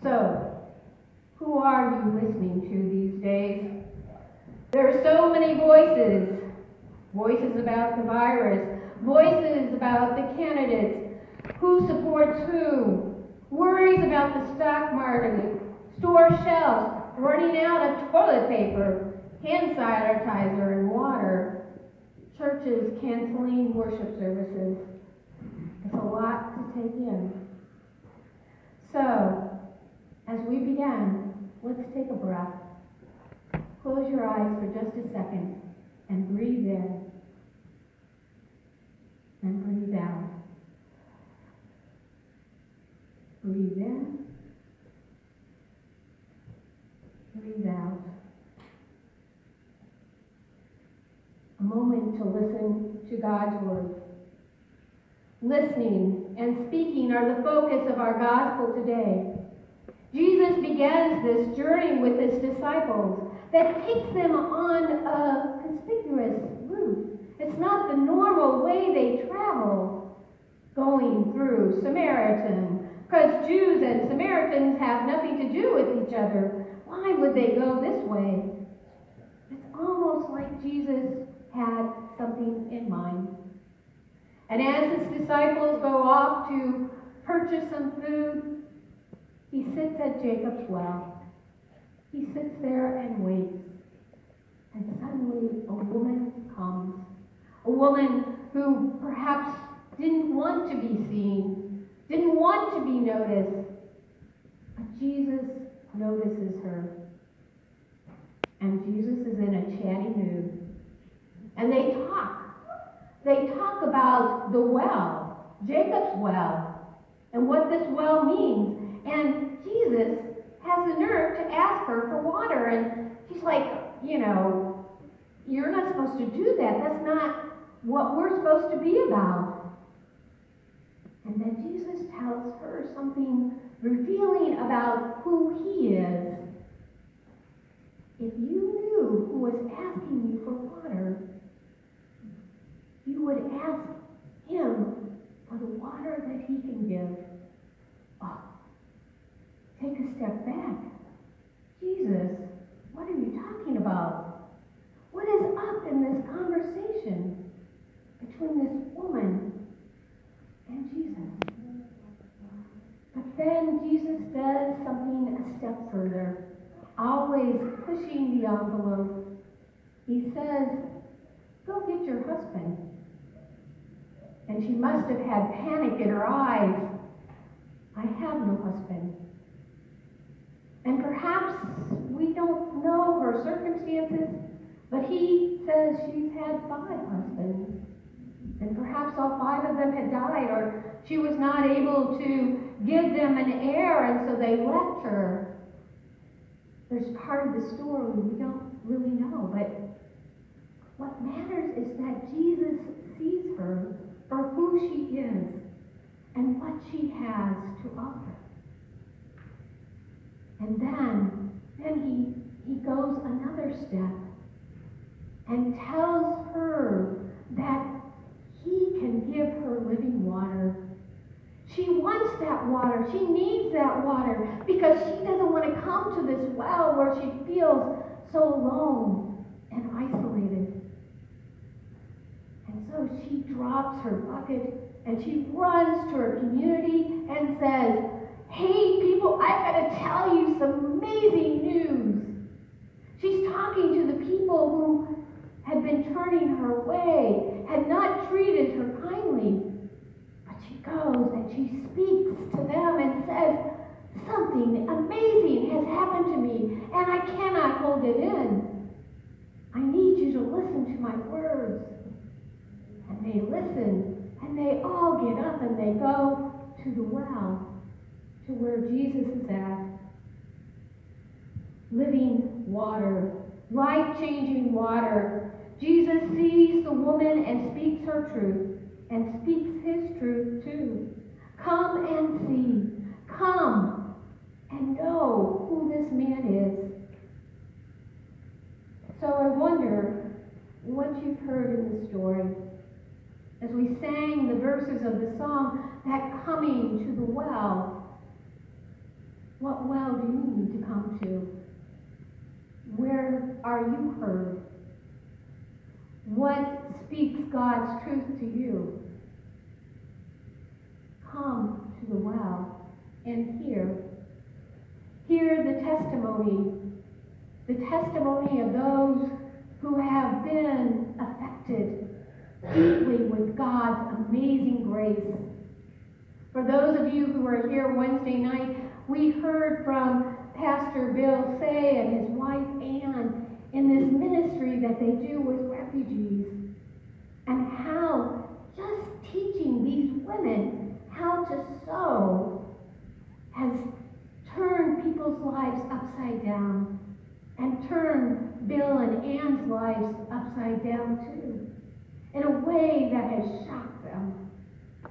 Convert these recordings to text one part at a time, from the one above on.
So, who are you listening to these days? There are so many voices. Voices about the virus, voices about the candidates, who supports who, worries about the stock market, store shelves, running out of toilet paper, hand sanitizer and water, churches canceling worship services. It's a lot to take in. So, as we begin, let's take a breath. Close your eyes for just a second and breathe in and breathe out. Breathe in, breathe out. A moment to listen to God's word. Listening and speaking are the focus of our gospel today. Jesus begins this journey with his disciples that takes them on a conspicuous route. It's not the normal way they travel, going through Samaritan, because Jews and Samaritans have nothing to do with each other. Why would they go this way? It's almost like Jesus had something in mind. And as his disciples go off to purchase some food, he sits at Jacob's well. He sits there and waits. And suddenly a woman comes. A woman who perhaps didn't want to be seen, didn't want to be noticed. But Jesus notices her. And Jesus is in a chatty mood. And they talk. They talk about the well, Jacob's well, and what this well means. And Jesus has the nerve to ask her for water. And she's like, you're not supposed to do that. That's not what we're supposed to be about. And then Jesus tells her something revealing about who he is. If you knew who was asking you for water, you would ask him for the water that he can give. Oh, take a step back. Jesus, what are you talking about? What is up in this conversation between this woman and Jesus? But then Jesus does something a step further, always pushing the envelope. He says, go get your husband. And she must have had panic in her eyes. I have no husband. And perhaps we don't know her circumstances, but he says she's had 5 husbands. And perhaps all 5 of them had died, or she was not able to give them an heir, and so they left her. There's part of the story we don't really know, but what matters is that Jesus sees her for who she is and what she has to offer. And then he goes another step and tells her that he can give her living water. She wants that water. She needs that water because she doesn't want to come to this well where she feels so alone and isolated. And so she drops her bucket and she runs to her community and says, hey people, I've got to tell you some amazing news. She's talking to the people who had been turning her away, had not treated her kindly. But she goes and she speaks to them and says, something amazing has happened to me and I cannot hold it in. I need you to listen to my words. And they listen and they all get up and they go to the well, to where Jesus is at. Living water, life-changing water. Jesus sees the woman and speaks her truth, and speaks his truth too. Come and see. Come and know who this man is. So I wonder what you've heard in the story. As we sang the verses of the song, that coming to the well, What well do you need to come to? Where are you heard? What speaks God's truth to you? Come to the well and hear. Hear the testimony of those who have been affected deeply with God's amazing grace. For those of you who were here Wednesday night, we heard from Pastor Bill Say and his wife Ann in this ministry that they do with refugees, and how just teaching these women how to sew has turned people's lives upside down, and turned Bill and Ann's lives upside down too, in a way that has shocked them. I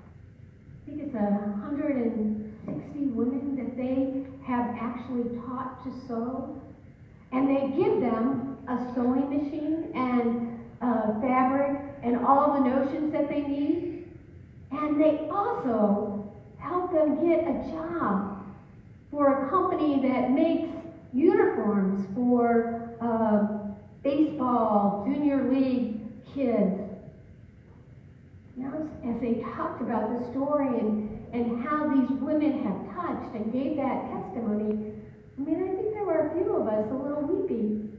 think it's 160 women that they have actually taught to sew, and they give them a sewing machine and fabric and all the notions that they need, and they also help them get a job for a company that makes uniforms for baseball, junior league kids. You know, as they talked about the story and how these women have touched and gave that testimony, I mean, I think there were a few of us a little weepy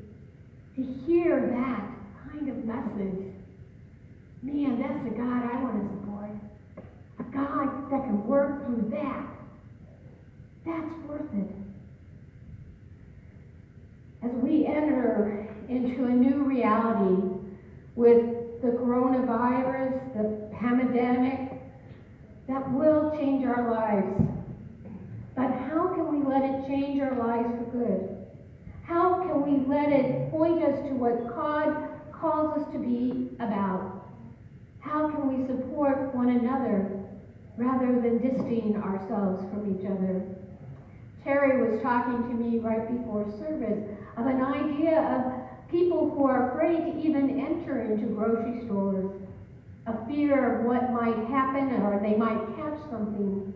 to hear that kind of message. Man, that's the God I want to support. A God that can work through that. That's worth it. As we enter into a new reality with the coronavirus, the pandemic, that will change our lives. But how can we let it change our lives for good? How can we let it point us to what God calls us to be about? How can we support one another rather than distancing ourselves from each other? Terry was talking to me right before service of an idea of people who are afraid to even enter into grocery stores, a fear of what might happen or they might catch something.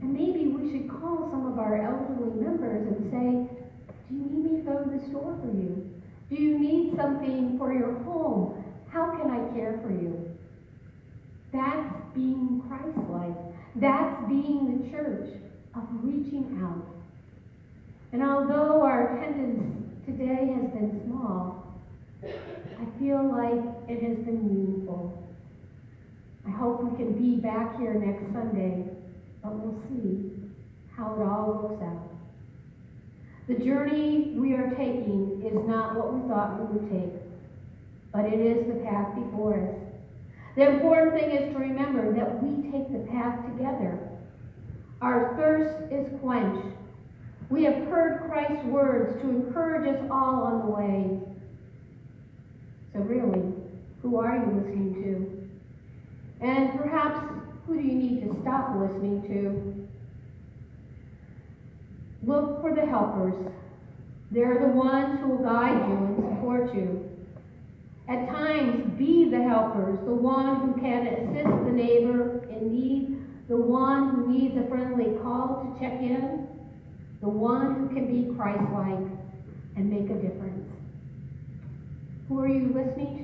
And maybe we should call some of our elderly members and say, do you need me to go to the store for you? Do you need something for your home? How can I care for you? That's being Christ-like. That's being the church, of reaching out. And although our attendance today has been small, I feel like it has been meaningful. I hope we can be back here next Sunday, but we'll see how it all works out. The journey we are taking is not what we thought we would take, but it is the path before us. The important thing is to remember that we take the path together. Our thirst is quenched. We have heard Christ's words to encourage us all on the way. So really, who are you listening to? And perhaps, who do you need to stop listening to? Look for the helpers. They're the ones who will guide you and support you. At times, be the helpers, the one who can assist the neighbor in need, the one who needs a friendly call to check in, the one who can be Christ-like and make a difference. Who are you listening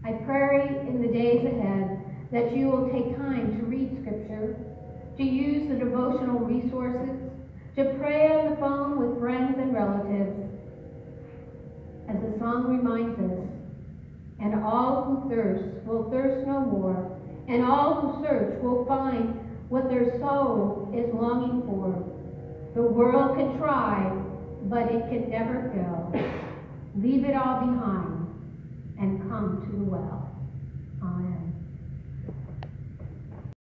to? I pray in the days ahead that you will take time to read Scripture, to use the devotional resources, to pray on the phone with friends and relatives. As the song reminds us, and all who thirst will thirst no more, and all who search will find what their soul is longing for. The world can try, but it can never fill. Leave it all behind and come to the well. Amen.